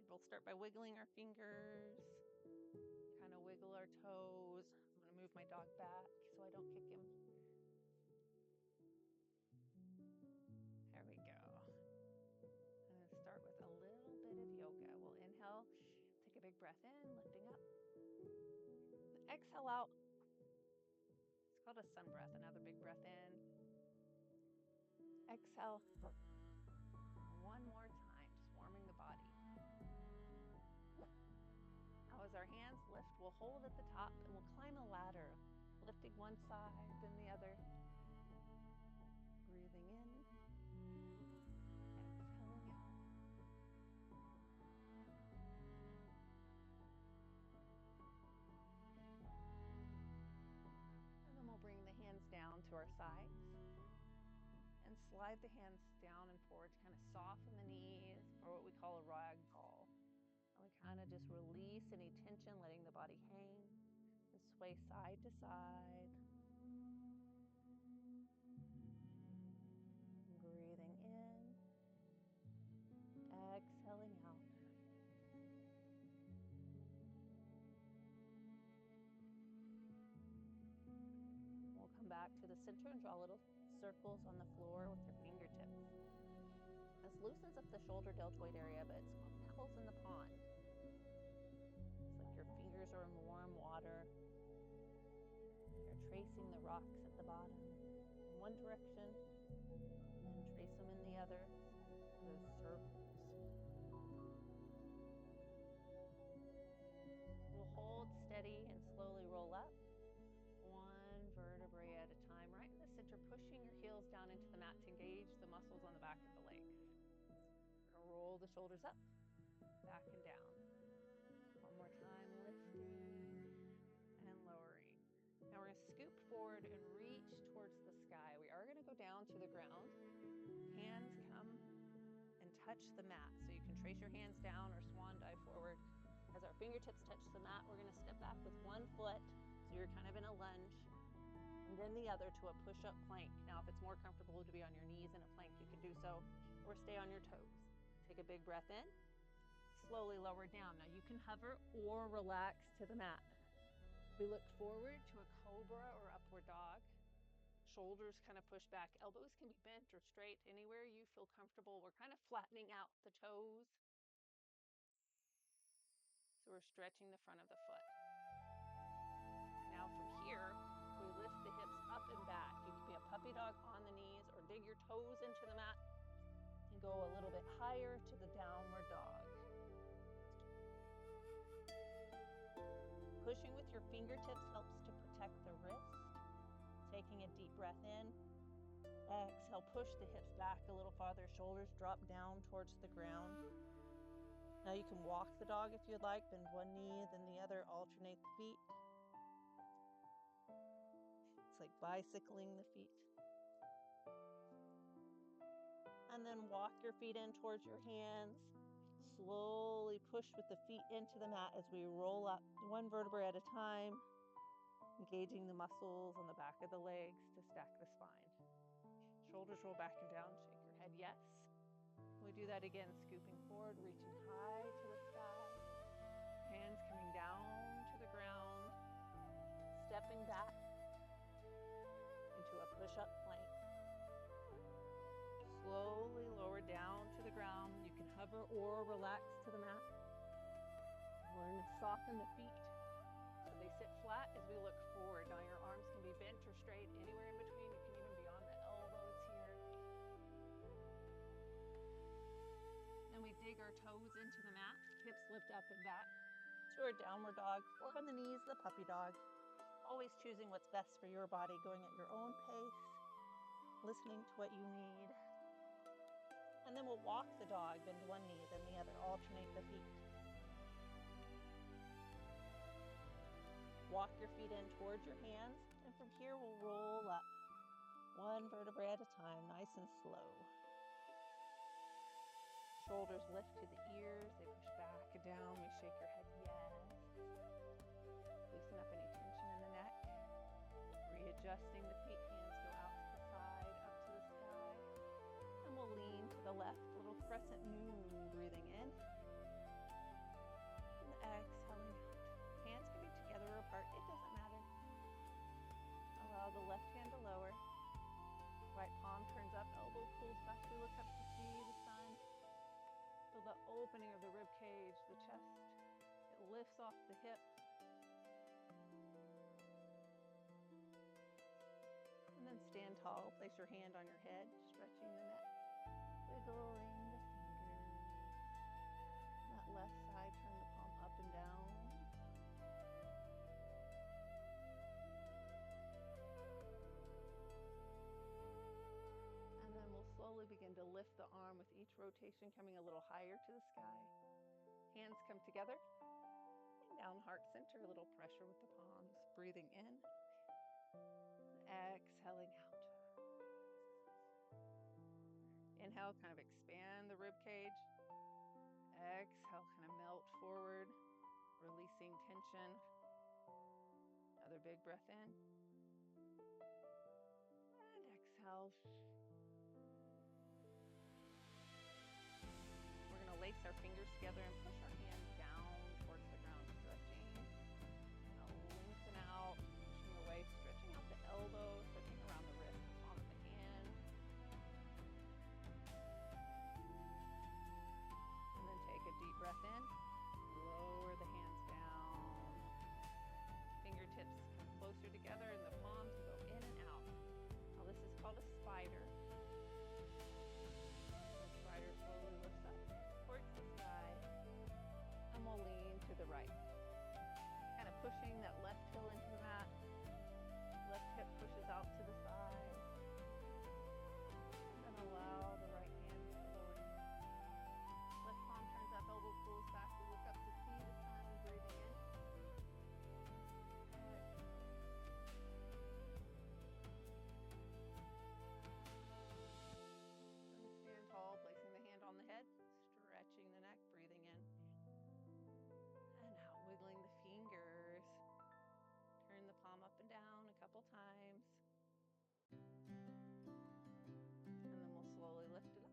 We'll start by wiggling our fingers, kind of wiggle our toes. I'm going to move my dog back so I don't kick him. There we go. I'm going to start with a little bit of yoga. We'll inhale, take a big breath in, lifting up. Exhale out. It's called a sun breath. Another big breath in. Exhale. One more time, just warming the body. Now as our hands lift, we'll hold at the top and we'll climb a ladder, lifting one side, then the other. Breathing in, exhaling out. And then we'll bring the hands down to our sides and slide the hands down and forward to kind of soften the knees, or what we call a ragdoll. And we kind of just release any tension, letting the body hang and sway side to side. Breathing in, exhaling out. We'll come back to the center and draw little circles on the floor with your fingertips. This loosens up the shoulder deltoid area, but it's called pebbles in the pond. It's like your fingers are in warm water. You're tracing the rocks at the bottom in one direction, and then trace them in the other, those circles. We'll hold steady and slowly roll up, one vertebrae at a time, right in the center, pushing your heels down into the mat to engage the muscles on the back of the legs. Roll the shoulders up, back and down. One more time, lifting and lowering. Now we're going to scoop forward and reach towards the sky. We are going to go down to the ground. Hands come and touch the mat. So you can trace your hands down or swan dive forward. As our fingertips touch the mat, we're going to step back with one foot. So you're kind of in a lunge. And then the other to a push-up plank. Now, if it's more comfortable to be on your knees in a plank, you can do so, or stay on your toes. Take a big breath in, slowly lower down. Now you can hover or relax to the mat. We look forward to a cobra or upward dog. Shoulders kind of push back. Elbows can be bent or straight, anywhere you feel comfortable. We're kind of flattening out the toes. So we're stretching the front of the foot. Now from here, we lift the hips up and back. You can be a puppy dog on the knees or dig your toes into the mat and go a little bit higher to the downward dog. Pushing with your fingertips helps to protect the wrist. Taking a deep breath in. Exhale, push the hips back a little farther. Shoulders drop down towards the ground. Now you can walk the dog if you'd like. Bend one knee, then the other. Alternate the feet. It's like bicycling the feet. And then walk your feet in towards your hands. Slowly push with the feet into the mat as we roll up one vertebrae at a time, engaging the muscles on the back of the legs to stack the spine. Shoulders roll back and down, shake your head yes. We do that again, scooping forward, reaching high to the sky. Hands coming down to the ground, stepping back into a push-up plank. Slowly lower down to the ground. You can hover or relax to the mat. We're going to soften the feet so they sit flat as we look forward. Now your arms can be bent or straight, anywhere in between. You can even be on the elbows here. Then we dig our toes into the mat, hips lift up and back to our downward dog, or on the knees, the puppy dog. Always choosing what's best for your body, going at your own pace, listening to what you need. And then we'll walk the dog, bend one knee, then the other, alternate the feet. Walk your feet in towards your hands, and from here we'll roll up, one vertebrae at a time, nice and slow. Shoulders lift to the ears, they push back and down, we shake your head yes. Loosen up any tension in the neck. Readjusting the feet, hands go out to the side, up to the sky. And we'll lean to the left, little crescent moon, breathing in. allow the left hand to lower. Right palm turns up, elbow pulls back. We look up to see the sun. Feel the opening of the rib cage, the chest. It lifts off the hip. And then stand tall. Place your hand on your head, stretching the neck, wiggling the fingers. That left side, turn the palm up and down. And then we'll slowly begin to lift the arm with each rotation, coming a little higher to the sky. Hands come together. Down heart center, a little pressure with the palms. Breathing in. Exhaling out. Inhale, kind of expand the rib cage. Exhale, kind of melt forward, releasing tension. Another big breath in. And exhale. We're going to lace our fingers together and push our hands down towards the ground, stretching. Lengthen out, pushing away, stretching out the elbow, stretching around the wrist, the palm of the hand. And then take a deep breath in. Lower the hands down. Fingertips come closer together and the palms go in and out. Now this is called a spider. The spider slowly lifts up towards the sky. And we'll lean to the right. Kind of pushing that left heel into the mat. Left hip pushes out to the side. And then allow the right hand to lower. Left palm turns up, elbow pulls back. We look up to see the sun, breathing in. And stand tall, placing the hand on the head, stretching the neck, breathing in. And out, wiggling the fingers. Turn the palm up and down a couple times. And then we'll slowly lift it up.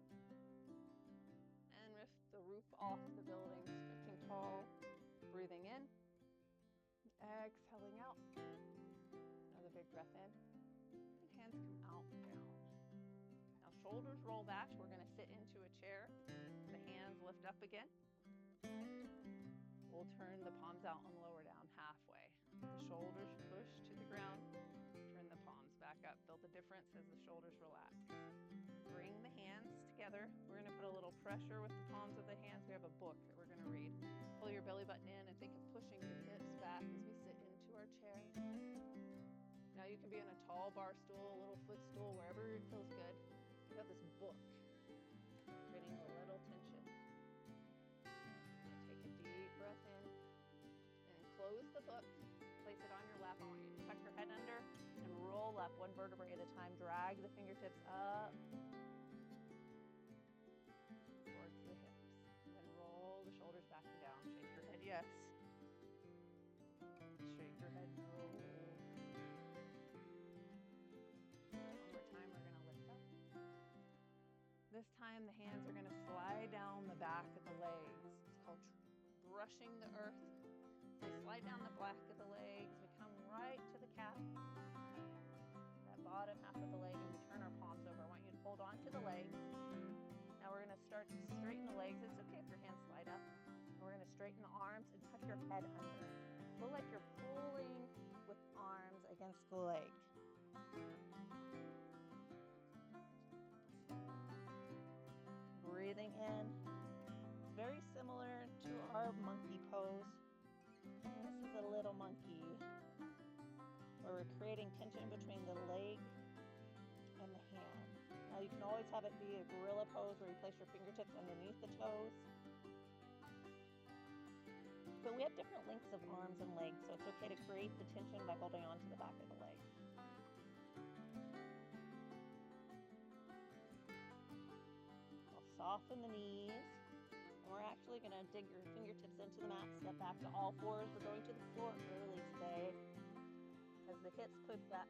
And lift the roof off the building, stretching tall, breathing in. Exhaling out. Another big breath in. And hands come out and down. Now shoulders roll back. We're going to sit into a chair. The hands lift up again. We'll turn the palms out and lower down halfway. The shoulders push to the ground. Turn the palms back up. Feel the difference as the shoulders relax. Bring the hands together. We're going to put a little pressure with the palms of the hands. We have a book that we're going to read. Pull your belly button in and think of pushing your hips back as we sit into our chair. Now you can be in a tall bar stool, a little footstool, wherever it feels good. You have this book, creating a little tension. Take a deep breath in and close the book. Place it on your lap. I want you to tuck your head under and roll up one vertebrae at a time. Drag the fingertips up towards the hips. And then roll the shoulders back and down. Shake your head, yes. Shake your head, no. One more time, we're going to lift up. This time, the hands are going to slide down the back of the legs. It's called brushing the earth. We slide down the back of the legs. We come right to the calf. That bottom half of the leg, and we turn our palms over. I want you to hold on to the legs. Now we're going to start to straighten the legs. It's okay if your hands slide up. And we're going to straighten the arms and tuck your head under. Feel like you're pulling with arms against the leg. Breathing in. It's very similar to our monkey pose. This is a little monkey where we're creating tension between the leg and the hand. Now you can always have it be a gorilla pose where you place your fingertips underneath the toes. But we have different lengths of arms and legs, so it's okay to create the tension by holding on to the back of the leg. We'll soften the knees. And we're actually going to dig your fingertips into the mat, step back to all fours. We're going to the floor early today. As the hips push back,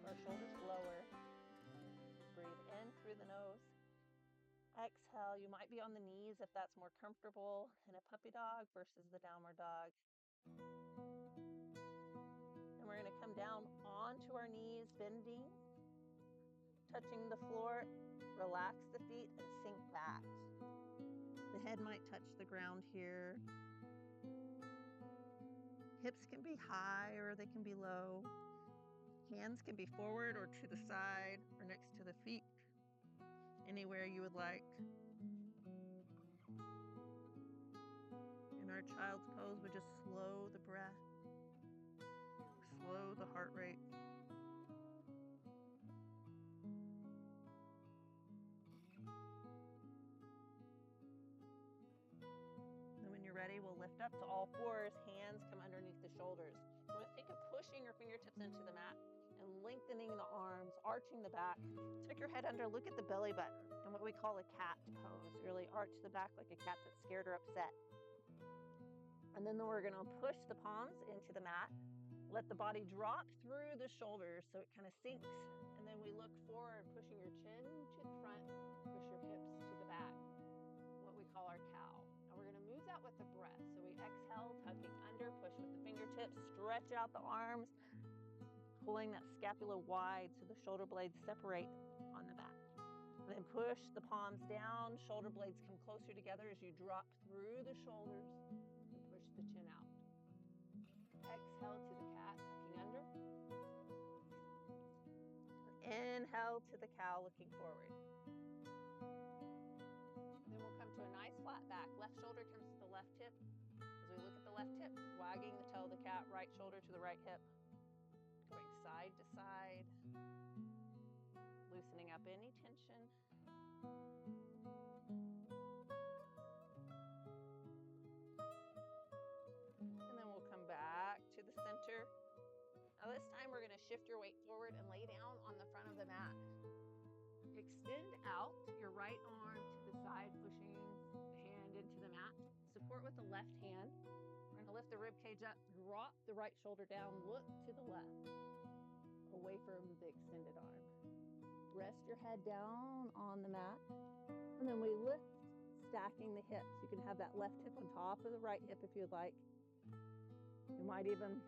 our shoulders lower. Breathe in through the nose. Exhale. You might be on the knees if that's more comfortable in a puppy dog versus the downward dog. And And we're going to come down onto our knees, bending, touching the floor. Relax the feet and sink back. The head might touch the ground here. Hips can be high or they can be low. Hands can be forward or to the side or next to the feet, anywhere you would like. In our child's pose, we just slow the breath, slow the heart rate. And when you're ready, we'll lift up to all fours, hands come underneath the shoulders. You want to think of pushing your fingertips into the mat and lengthening the arms, arching the back. Tuck your head under, look at the belly button, and what we call a cat pose. Really arch the back like a cat that's scared or upset. And then we're going to push the palms into the mat. Let the body drop through the shoulders so it kind of sinks. And then we look forward, pushing your chin to the front, push your hips to the back, what we call our cow. Now we're going to move that with the breath. So we exhale, tucking under, push with the fingertips, stretch out the arms, pulling that scapula wide so the shoulder blades separate on the back. And then push the palms down, shoulder blades come closer together as you drop through the shoulders and push the chin out. Exhale to the cat, tucking under. Inhale to the cow, looking forward. Then we'll come to a nice flat back. Left shoulder comes to the left hip. As we look at the left hip, wagging the tail of the cat, right shoulder to the right hip. Going side to side. Loosening up any tension. And then we'll come back to the center. Now this time we're going to shift your weight forward and lay down on the front of the mat. Extend out your right arm to the side, pushing the hand into the mat. Support with the left hand. We're going to lift the rib cage up, drop the right shoulder down, look to the left, away from the extended arm. Rest your head down on the mat, and then we lift, stacking the hips. You can have that left hip on top of the right hip if you'd like. You might even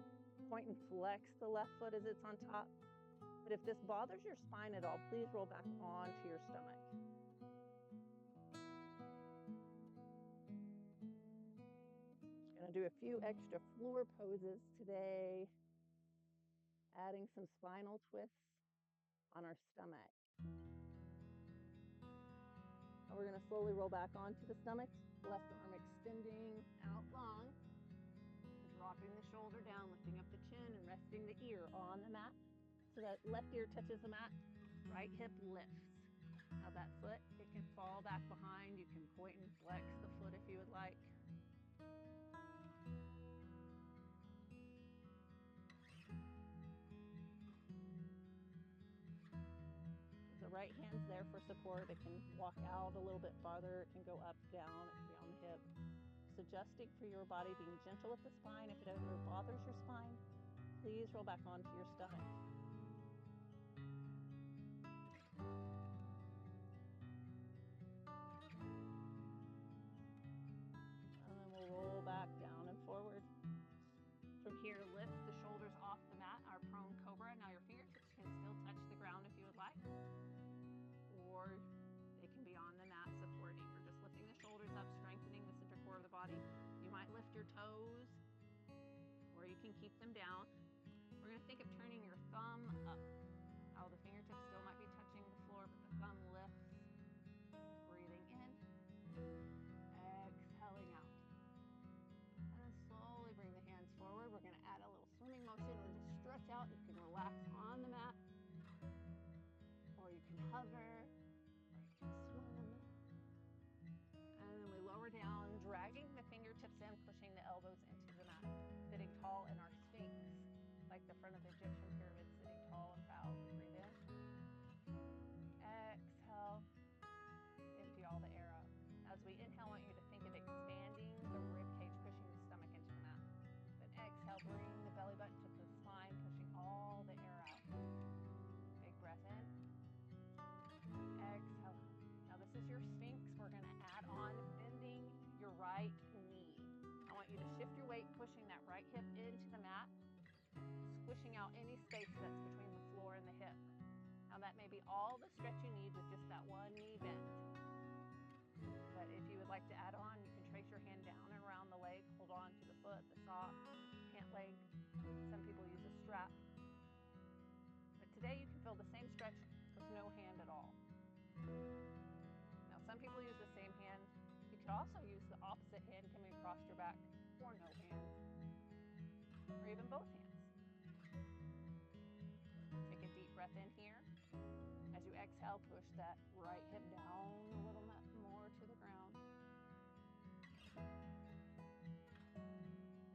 point and flex the left foot as it's on top. But if this bothers your spine at all, please roll back onto your stomach. Gonna do a few extra floor poses today, adding some spinal twists on our stomach. And we're gonna slowly roll back onto the stomach, left arm extending out long, dropping the shoulder down, lifting up the chin and resting the ear on the mat so that left ear touches the mat, right hip lifts. Now that foot, it can fall back behind. You can point and flex the foot if you would like. The right hand's there for support. It can walk out a little bit farther. It can go up, down, it can be on the hip. Just adjusting for your body, being gentle with the spine. If it ever bothers your spine, please roll back onto your stomach. And then we'll roll back down and forward. From here, lift the shoulders off the mat, our prone cobra. Now your fingertips can still touch the ground if you would like, or they can be on the mat supporting, or just lifting the shoulders up, strengthening the center core of the body. You might lift your toes, or you can keep them down. We're going to think of turning your thumb up. How the fingertips still might be touching the floor, but the thumb lifts. Breathing in, exhaling out. And then slowly bring the hands forward. We're going to add a little swimming motion and just stretch out. You can relax on the mat, or you can hover, or you can swim. And then we lower down, dragging the fingertips in, pushing the elbows into the mat. Sitting tall in our Sphinx, like the front of the Egyptian pyramid, sitting tall and proud. Breathe in. Exhale. Empty all the air out. As we inhale, I want you to think of expanding the rib cage, pushing the stomach into the mat. Then exhale, bring the belly button to the spine, pushing all the air out. Big breath in. Exhale. Now this is your Sphinx. We're going to add on bending your right knee. I want you to shift your weight, pushing that right hip into the mat. pushing out any space that's between the floor and the hip. Now that may be all the stretch you need with just that one knee bend. But if you would like to add on, you can trace your hand down and around the leg, hold on to the foot, the sock, pant leg. Some people use a strap. But today you can feel the same stretch with no hand at all. Now some people use the same hand. You could also use the opposite hand coming across your back, or no hand, or even both hands. Take a deep breath in here. As you exhale, push that right hip down a little more to the ground.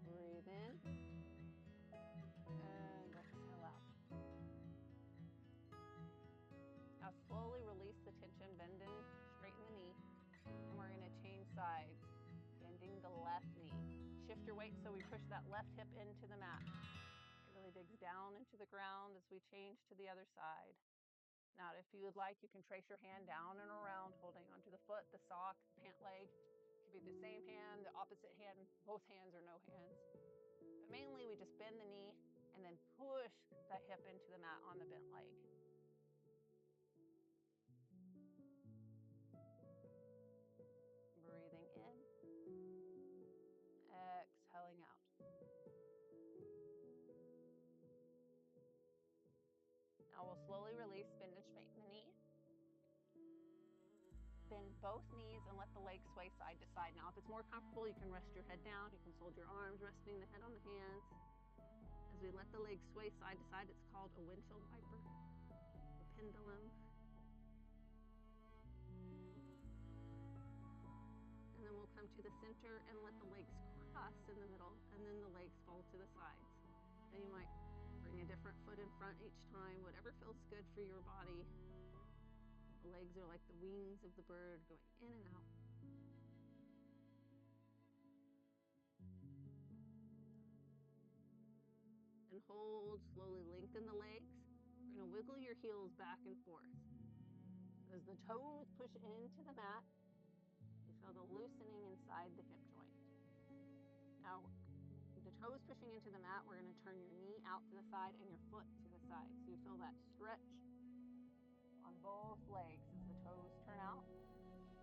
Breathe in and exhale out. Now slowly release the tension, bend and straighten the knee. And we're going to change sides, bending the left knee. Shift your weight so we push that left hip into the mat. It really digs down into the ground as we change to the other side. Now, if you would like, you can trace your hand down and around, holding onto the foot, the sock, the pant leg. It could be the same hand, the opposite hand, both hands or no hands. But mainly we just bend the knee and then push that hip into the mat on the bent leg. Breathing in, exhaling out. Now we'll slowly release, bend and straighten the knee. Bend both knees and let the legs sway side to side. Now if it's more comfortable, you can rest your head down. You can fold your arms, resting the head on the hands. As we let the legs sway side to side, it's called a windshield wiper, a pendulum. And then we'll come to the center and let the legs cross in the middle, and then the legs fall to the sides. And you might bring a different foot in front each time, whatever feels good for your body. The legs are like the wings of the bird going in and out. And hold, slowly lengthen the legs. We're going to wiggle your heels back and forth. As the toes push into the mat, you feel the loosening inside the hip joint. Now, the toes pushing into the mat, we're going to turn your knee out to the side and your foot to the side. So you feel that stretch on both legs as the toes turn out.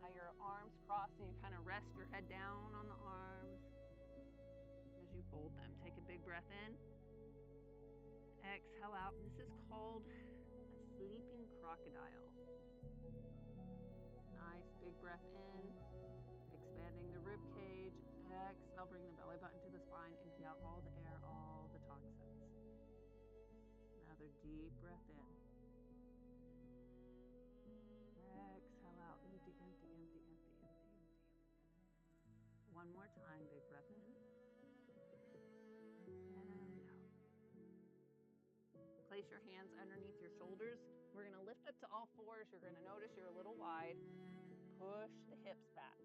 Now your arms cross and you kind of rest your head down on the arms as you fold them. Take a big breath in. Exhale out. This is called a sleeping crocodile. Nice big breath in, expanding the rib cage. Exhale, bring the belly button to the spine, empty out all the air, all the toxins. Another deep breath in. Exhale out, empty, empty, empty, empty, empty, empty. One more time, big breath in. And out. Place your hands underneath your shoulders. We're going to lift up to all fours. You're going to notice you're a little wide. Push the hips back.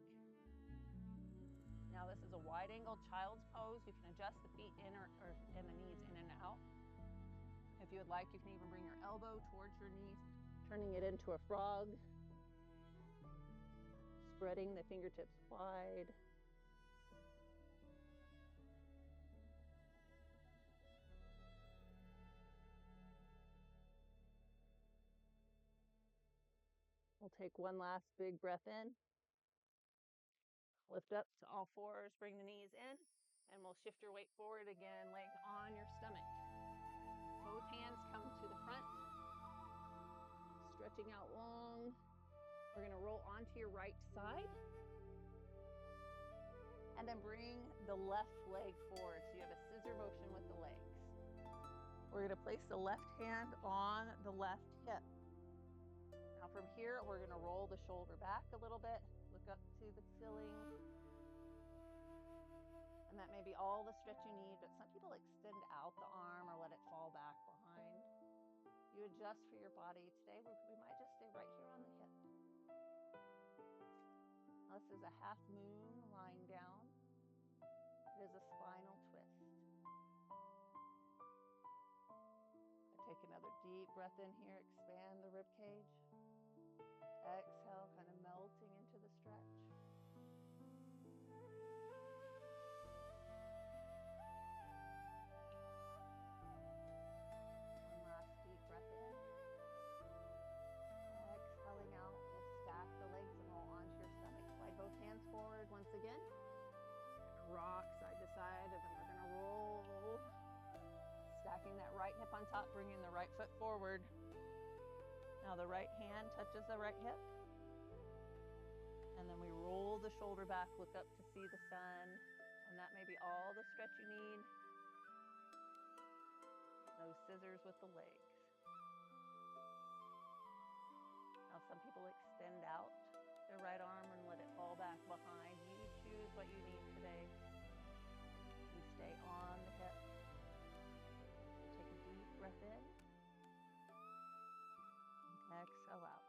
Now this is a wide angle child's pose. You can adjust the feet in and the knees in and out. If you would like, you can even bring your elbow towards your knees, turning it into a frog. Spreading the fingertips wide. We'll take one last big breath in. Lift up to all fours, bring the knees in, and we'll shift your weight forward again, laying on your stomach. Both hands come to the front, stretching out long. We're going to roll onto your right side, and then bring the left leg forward. So you have a scissor motion with the legs. We're going to place the left hand on the left hip. Now from here, we're going to roll the shoulder back a little bit, look up to the ceiling. And that may be all the stretch you need, but some people extend out the arm or let it fall back behind. You adjust for your body. Today, we might just stay right here on the hip. Now, this is a half moon lying down. It is a spinal twist. Take another deep breath in here, expand the rib cage. Exhale, kind of melting into the stretch. bringing the right foot forward. Now the right hand touches the right hip. And then we roll the shoulder back, look up to see the sun. And that may be all the stretch you need. No scissors with the legs. Now some people extend out their right arm and let it fall back behind. You choose what you need today. You stay on the hip. You take a deep breath in. Exhale out.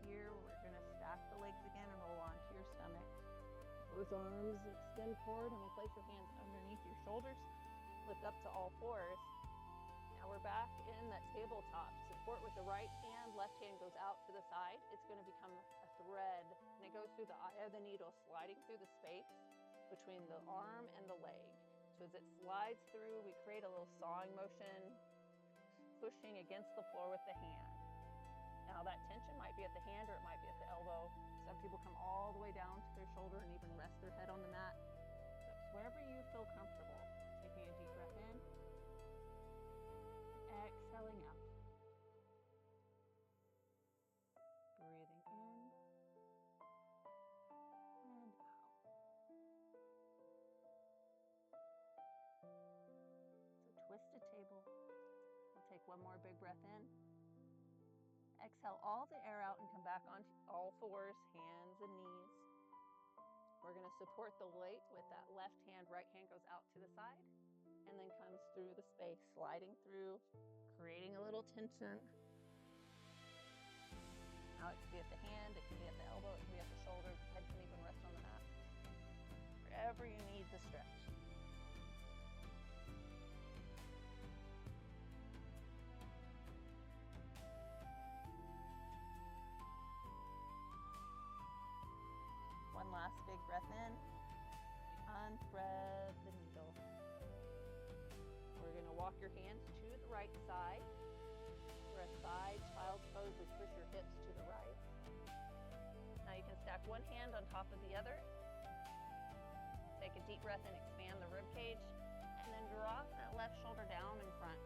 Here, we're going to stack the legs again and roll onto your stomach. Both arms extend forward, and we place your hands underneath your shoulders. Lift up to all fours. Now we're back in that tabletop. Support with the right hand, left hand goes out to the side. It's going to become a thread, and it goes through the eye of the needle, sliding through the space between the arm and the leg. So as it slides through, we create a little sawing motion, pushing against the floor with the hand. Now that tension might be at the hand or it might be at the elbow. Some people come all the way down to their shoulder and even rest their head on the mat. So it's wherever you feel comfortable. Taking a deep breath in, exhaling out. Breathing in and out. It's a twisted table. We'll take one more big breath in. Exhale all the air out and come back onto all fours, hands and knees. We're going to support the weight with that left hand, right hand goes out to the side and then comes through the space, sliding through, creating a little tension. Now it could be at the hand, it could be at the elbow, it could be at the shoulder, the head can even rest on the mat. Wherever you need the stretch. One last big breath in. Unthread the needle. We're going to walk your hands to the right side. For a side child's pose, we push your hips to the right. Now you can stack one hand on top of the other. Take a deep breath and expand the rib cage. And then drop that left shoulder down in front.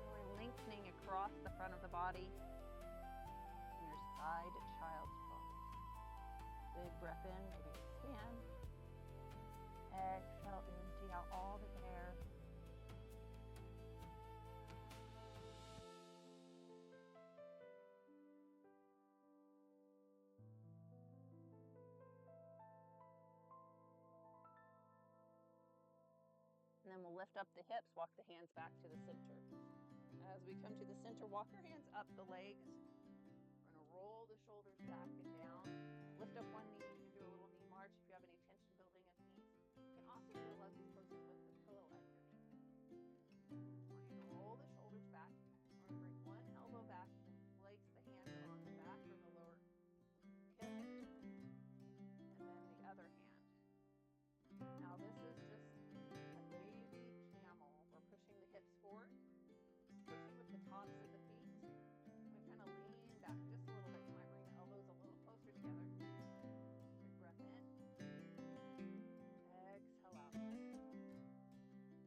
Really lengthening across the front of the body. In your side child's pose. Big breath in, maybe expand. Exhale, empty out all the air. And then we'll lift up the hips, walk the hands back to the center. As we come to the center, walk your hands up the legs. We're going to roll the shoulders back and down. Lift up one knee, you can do a little knee march if you have any tension building in the knee. You can also do a lovely poses with the pillow at your knee. I want you to roll the shoulders back. We're going to bring one elbow back and place the hand on the back or the lower hip. And then the other hand. Now this is just a lazy camel. We're pushing the hips forward, pushing with the tops of the feet. We kind of lean back just a little bit. You might bring the elbows a little closer together. Big breath in. Exhale out.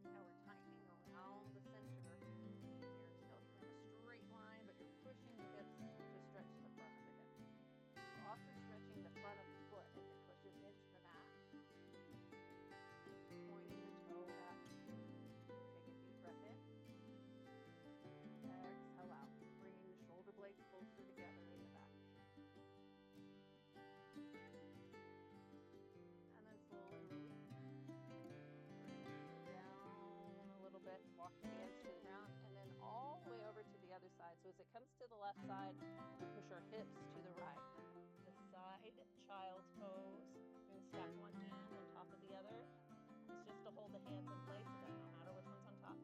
Now we're tightening around the center. You're still in a straight line, but you're pushing the hips to stretch the front of the hip. You're also stretching the front of the foot as it pushes into the mat. Pointing the toe back. Take a deep breath in. Exhale out. Bringing the shoulder blades closer together in the back. And then slowly release. Down a little bit. Walk the hands to the ground. And then all the way over to the other side. So as it comes to the left side, we push our hips to the right. The side child's pose. We're going to stack one hand on top of the other. It's just to hold the hands in place. It doesn't matter which one's on top.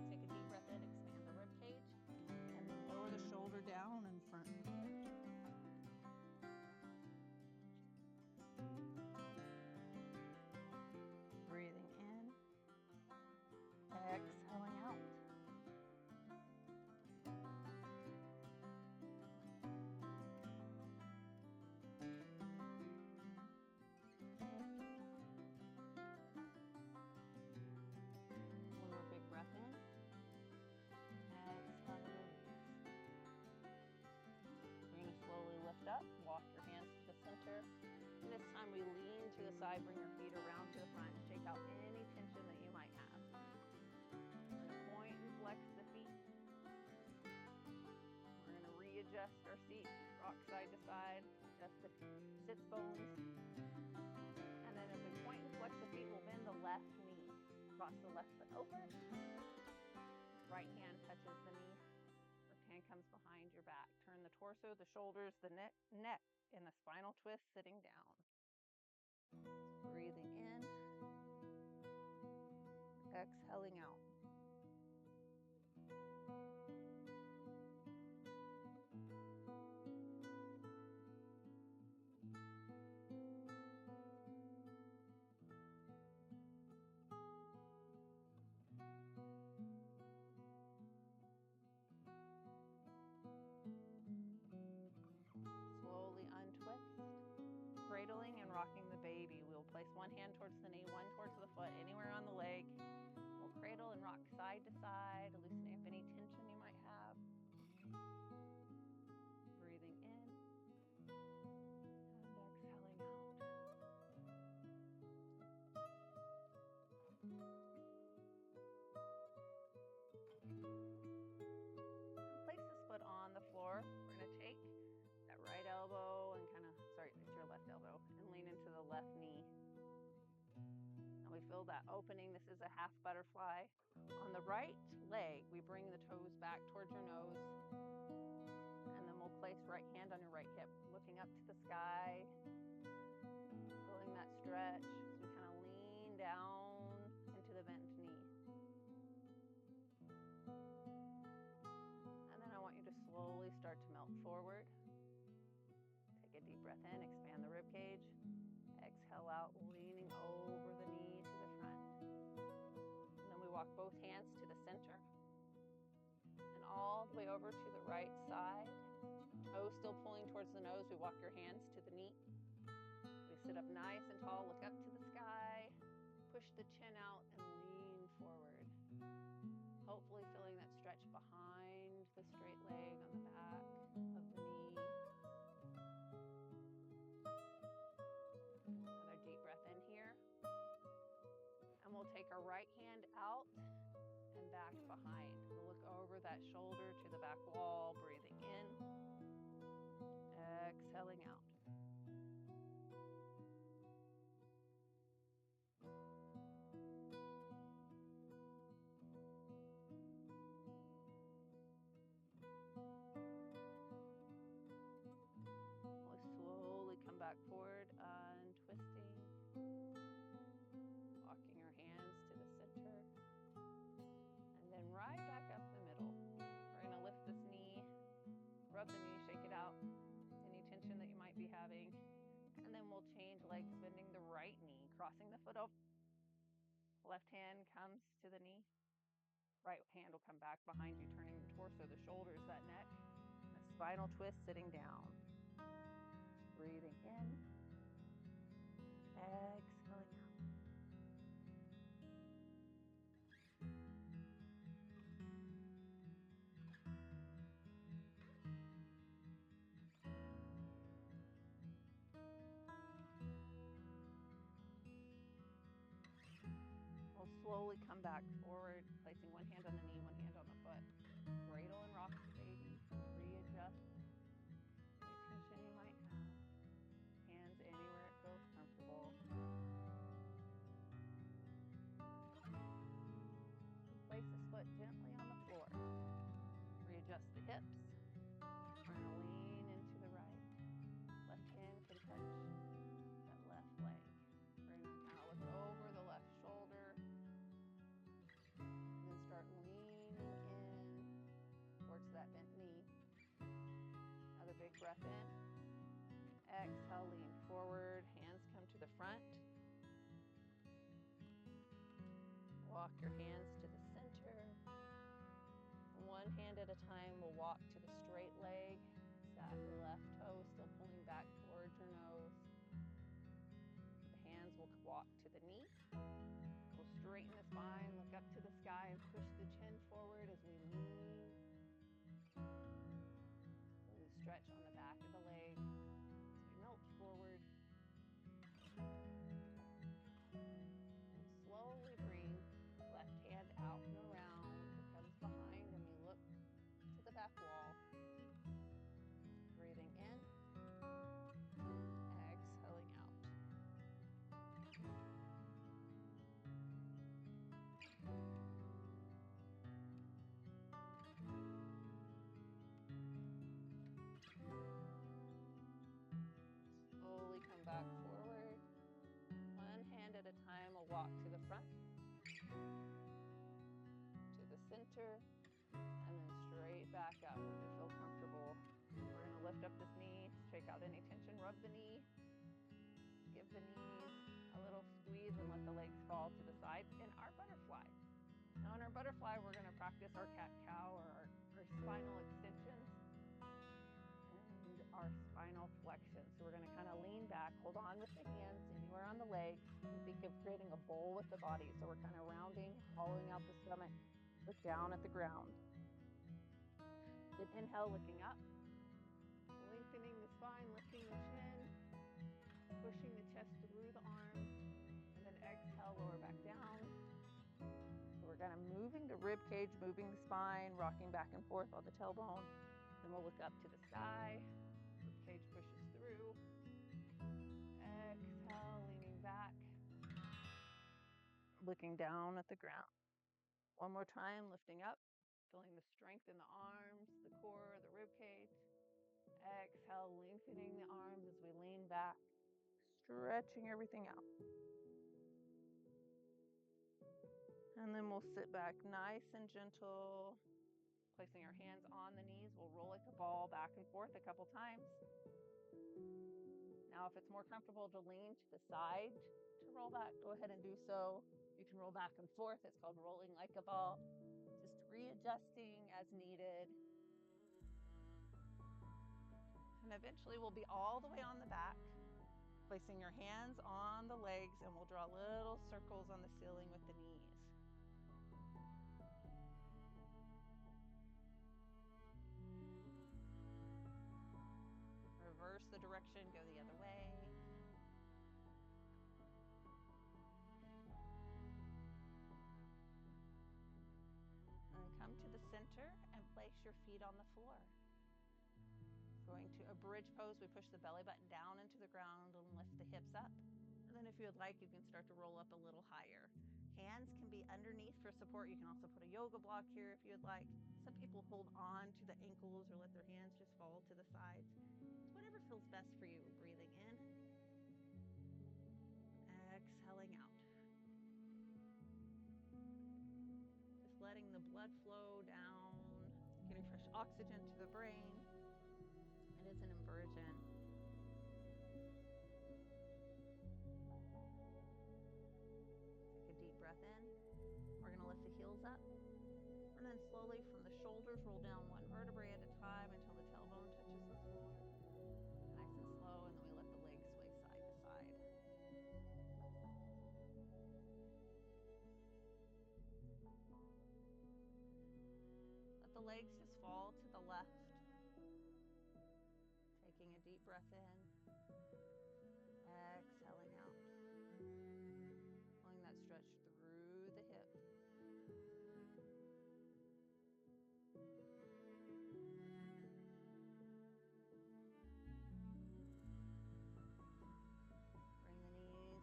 Take a deep breath in, expand the rib cage, and then lower the shoulder down in front. Breathing in side, bring your feet around to the front. Shake out any tension that you might have. We're going to point and flex the feet. We're going to readjust our seat, rock side to side, adjust the sits bones. And then as we point and flex the feet, we'll bend the left knee. Cross the left foot open. Right hand touches the knee. Left hand comes behind your back. Turn the torso, the shoulders, the neck, in the spinal twist, sitting down. Breathing in. Exhaling out. Slowly untwist, cradling and rocking the baby. We'll place one hand towards the knee, one towards the foot, anywhere on the leg. We'll cradle and rock side to side, loosening up any tension you might have. Breathing in and exhaling out. Place this foot on the floor. We're going to take that right elbow and it's your left elbow, and lean into the left knee. And we feel that opening. This is a half butterfly. On the right leg, we bring the toes back towards your nose. And then we'll place right hand on your right hip, looking up to the sky, feeling that stretch as we kind of lean down into the bent knee. And then I want you to slowly start to melt forward. Take a deep breath in, expand the rib cage. Exhale out, leaning over the knee to the front. And then we walk both hands to the center. And all the way over to the right side. Toes still pulling towards the nose. We walk your hands to the knee. We sit up nice and tall, look up to the sky. Push the chin out and lean forward. Hopefully feeling that stretch behind the straight leg on the back of the knee. Another deep breath in here. And we'll take our right hand out and back behind. We'll look over that shoulder to the back wall, breathing in, exhaling out. Come back forward, untwisting, walking your hands to the center, and then right back up the middle. We're going to lift this knee, rub the knee, shake it out, any tension that you might be having, and then we'll change legs, bending the right knee, crossing the foot over. Left hand comes to the knee, right hand will come back behind you, turning the torso, the shoulders, that neck, the spinal twist, sitting down. Breathing in, exhaling out. We'll slowly come back forward, placing one hand on the knee, one hand on the foot. Cradle and rock the baby. Readjust any tension you might have. Hands anywhere it feels comfortable. Place this foot gently on the floor. Readjust the hips. We're going to lean into the right. Left hand can touch that left leg. We're going to kind of look over the left shoulder. And then start leaning in towards that bent knee. Another big breath in. Exhale, lean forward, hands come to the front. Walk your hands to the center. One hand at a time, we'll walk to the straight leg. That left toe still pulling back towards your nose. The hands will walk to the knee. We'll straighten the spine, look up to the sky, and push the chin forward as we lean. We stretch on the back of the leg. Melt forward, rock to the front, to the center, and then straight back up when you feel comfortable. We're going to lift up this knee, shake out any tension, rub the knee, give the knees a little squeeze and let the legs fall to the side in our butterfly. Now in our butterfly, we're going to practice our cat-cow or our spinal extensions and our spinal flexion. So we're going to kind of lean back, hold on with the hands anywhere on the legs, and think of creating a bowl with the body. So we're kind of rounding, hollowing out the stomach, look down at the ground. Then inhale, looking up, lengthening the spine, lifting the chin, pushing the chest through the arms, and then exhale, lower back down. So we're kind of moving the rib cage, moving the spine, rocking back and forth on the tailbone. Then we'll look up to the sky, rib cage pushes through. Exhale, leaning back, looking down at the ground. One more time, lifting up, feeling the strength in the arms, the core, the rib cage. Exhale, lengthening the arms as we lean back, stretching everything out. And then we'll sit back nice and gentle, placing our hands on the knees. We'll roll like a ball back and forth a couple times. Now, if it's more comfortable to lean to the side to roll back, go ahead and do so. You can roll back and forth. It's called rolling like a ball. Just readjusting as needed. And eventually we'll be all the way on the back, placing your hands on the legs, and we'll draw little circles on the ceiling with the knees. Reverse the direction, go the other way. And come to the center and place your feet on the floor. Going to a bridge pose, we push the belly button down into the ground and lift the hips up. And then if you would like, you can start to roll up a little higher. Hands can be underneath for support. You can also put a yoga block here if you would like. Some people hold on to the ankles or let their hands just fall to the sides. It's whatever feels best for you. Breathing in, exhaling out. Just letting the blood flow down, getting fresh oxygen to the brain. It is an inversion. Take a deep breath in. We're going to lift the heels up. And then slowly from the shoulders, roll down one vertebrae at a time until the tailbone touches the floor. Nice and slow, and then we let the legs sway side to side. Let the legs just fall to the left. Taking a deep breath in. Exhaling out. Feeling that stretch through the hip.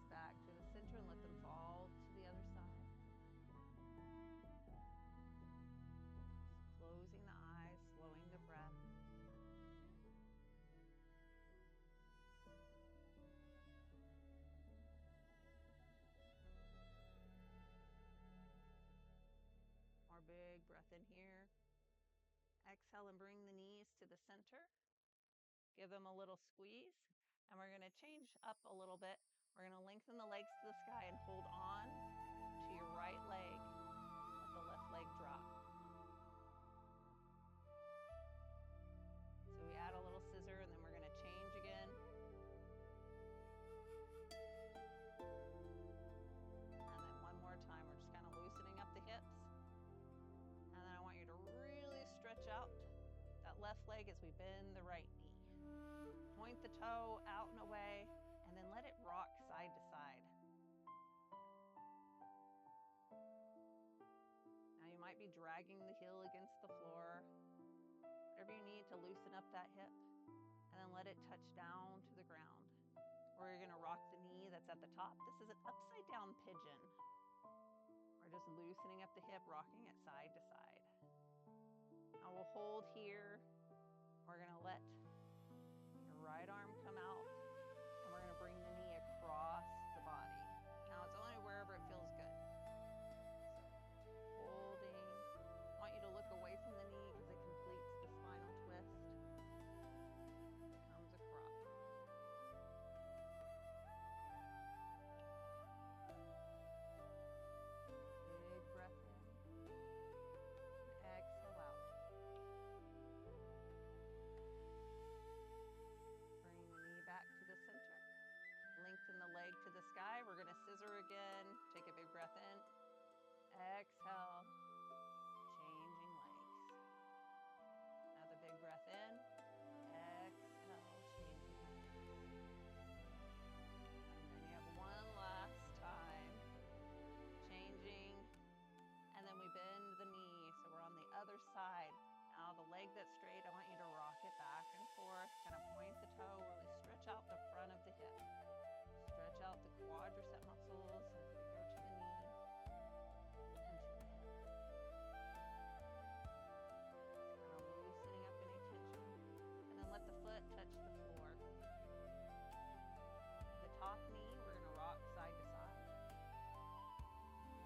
Back to the center and let them fall to the other side. Closing the eyes, slowing the breath. More big breath in here. Exhale and bring the knees to the center. Give them a little squeeze. And we're going to change up a little bit. We're going to lengthen the legs to the sky and hold on to your right leg. Let the left leg drop. So we add a little scissor and then we're going to change again. And then one more time, we're just kind of loosening up the hips. And then I want you to really stretch out that left leg as we bend the right knee. Point the toe out and away, and then let it rock side to side. Now you might be dragging the heel against the floor. Whatever you need to loosen up that hip, and then let it touch down to the ground. Or you're going to rock the knee that's at the top. This is an upside down pigeon. We're just loosening up the hip, rocking it side to side. Now we'll hold here. We're going to let your right arm come out, and we're going to bring the knee across the body. Now it's only wherever it feels Exhale, changing legs. Another big breath in. Exhale, changing legs. And then you have one last time. Changing. And then we bend the knee. So we're on the other side. Now the leg that's straight, I want you to rock it back and forth. Kind of point the toe, really stretch out the front of the hip. Stretch out the quadricep muscles as we go to the knee and to the hip. Kind of loosening up any tension. And then let the foot touch the floor. The top knee, we're going to rock side to side.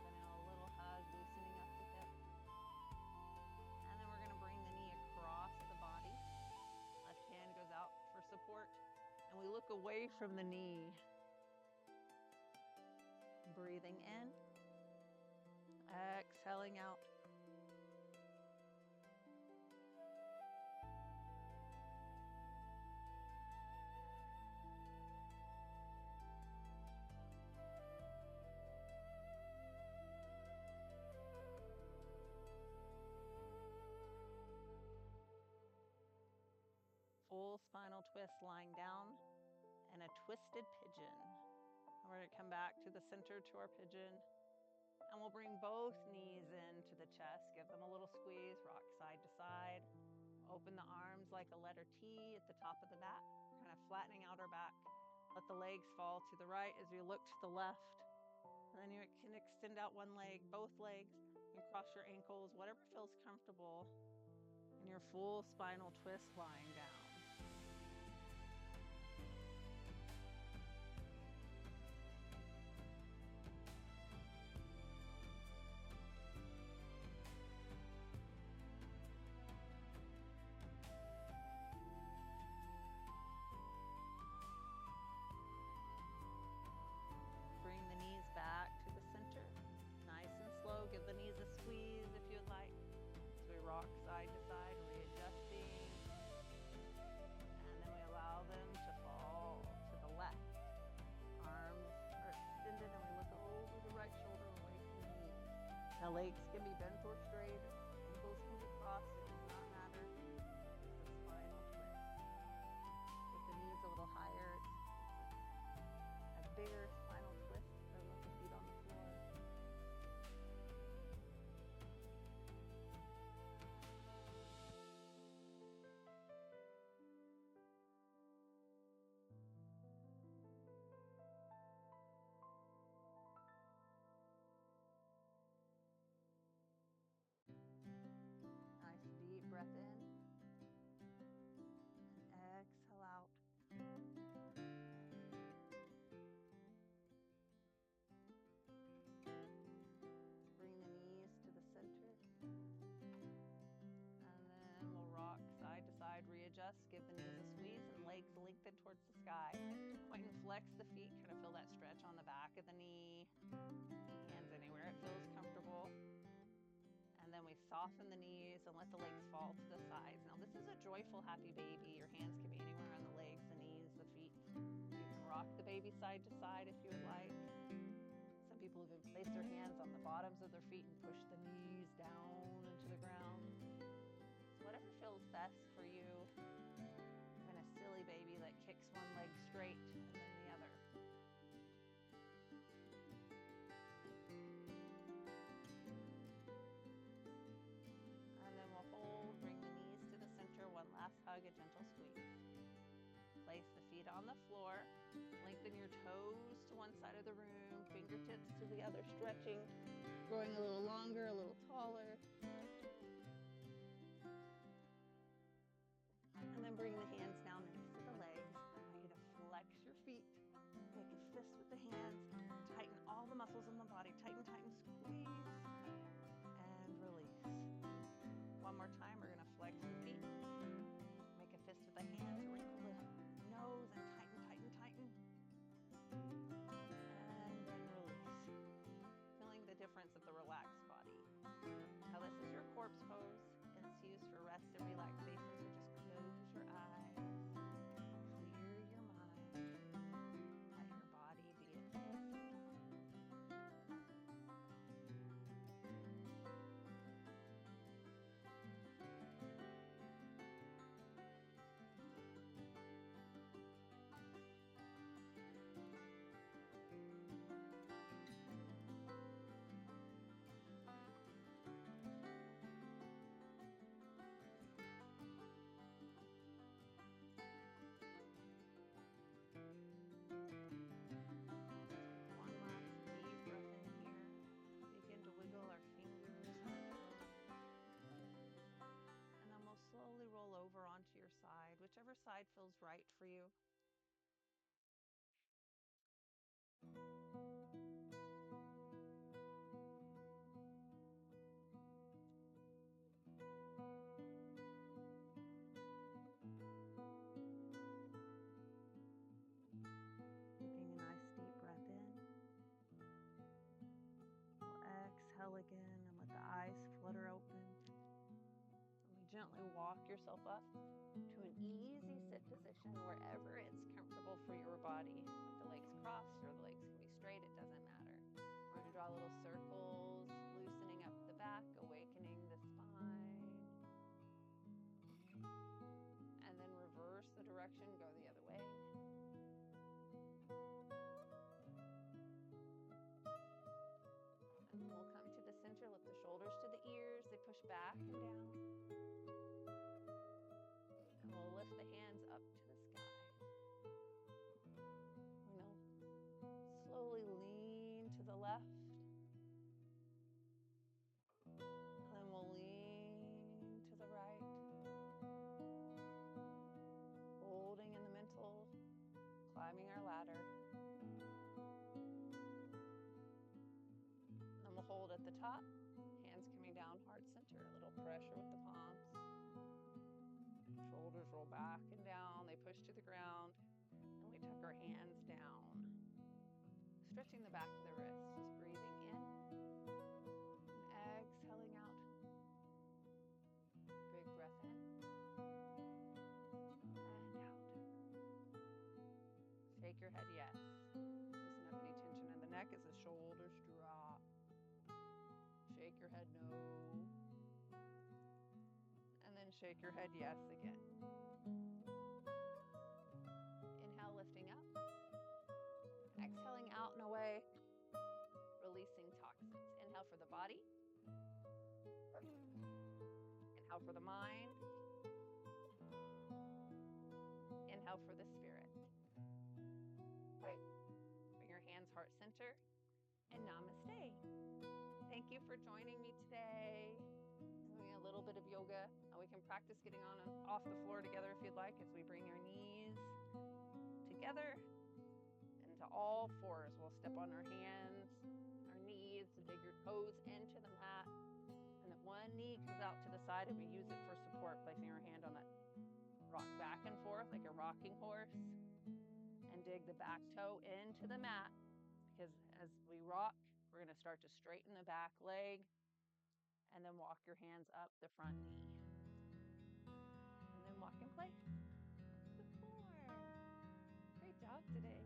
Then a little hug, loosening up the hip. And then we're going to bring the knee across the body. Left hand goes out for support. And we look away from the knee. Breathing in. Exhaling out. Full spinal twist lying down and a twisted pigeon. We're going to come back to the center to our pigeon, and we'll bring both knees into the chest. Give them a little squeeze, rock side to side. Open the arms like a letter T at the top of the mat, kind of flattening out our back. Let the legs fall to the right as you look to the left. And then you can extend out one leg, both legs, and cross your ankles, whatever feels comfortable, in your full spinal twist lying down. Bring the knees back to the center. Nice and slow. Give the knees a squeeze if you'd like. As we rock side to side, readjusting. And then we allow them to fall to the left. Arms are extended and we look over the right shoulder away from the knee. Now legs can be bent or straight. Ankles can be crossed. It does not matter. It's a spinal twist. With the knees a little higher, it's a bigger spinal twist than with the feet on the floor. Nice deep breath in. And exhale out. Bring the knees to the center. And then we'll rock side to side, readjust, give the knees a squeeze and legs lengthen towards the sky. Point and flex the feet, kind of feel that stretch on the back of the knee. Hands anywhere it feels comfortable. And then we soften the knees and let the legs fall to the sides. Now this is a joyful, happy baby. Your hands can be anywhere on the legs, the knees, the feet. You can rock the baby side to side if you would like. Some people even place their hands on the bottoms of their feet and push the knees down into the ground. So whatever feels best for you. Even a silly baby that kicks one leg straight and then the other. Hold, bring the knees to the center, one last hug, a gentle squeeze. Place the feet on the floor, lengthen your toes to one side of the room, fingertips to the other, stretching, growing a little longer, a little taller. And then bring the hands down next to the legs. I want you to flex your feet, make a fist with the hands, tighten all the muscles in the body, tighten, tighten, squeeze, and release. One more time, we're going to flex the feet, make a fist with the hands, wrinkle the nose, and tighten, tighten, tighten. And then release. Feeling the difference of the relaxed body. Now this is your corpse pose, and it's used for rest and relaxation, so just close your eyes. for you. Taking a nice deep breath in. Exhale again and let the eyes flutter open. And gently walk yourself up to an easy sit position wherever it's comfortable for your body. With the legs crossed or the legs can be straight, it doesn't matter. We're going to draw little circles, loosening up the back, awakening the spine. And then reverse the direction, go the other way. And we'll come to the center, lift the shoulders to the ears, they push back and down. And we'll lift the hands up to the sky. We'll slowly lean to the left. And then we'll lean to the right. Holding in the mental, climbing our ladder. And then we'll hold at the top. Hands coming down, heart center, a little pressure with the palms. Shoulders roll back and down, they push to the ground, and we tuck our hands down. Stretching the back of the wrists, just breathing in, and exhaling out. Big breath in, and out. Shake your head, yes. Loosen up any tension in the neck as the shoulders drop. Shake your head, no. And then shake your head, yes, again. Inhale, lifting up. Exhaling out and away, releasing toxins. Inhale for the body. Inhale for the mind. Inhale for the spirit. Right. Bring your hands heart center and namaste. Thank you for joining me today. Doing a little bit of yoga. And we can practice getting on and off the floor together if you'd like as we bring your knees together into all fours. We'll step on our hands, our knees, dig your toes into the mat. And then one knee comes out to the side and we use it for support, placing our hand on it. Rock back and forth like a rocking horse. And dig the back toe into the mat. Because as we rock, we're going to start to straighten the back leg. And then walk your hands up the front knee. And then walk in place. Good floor. Great job today.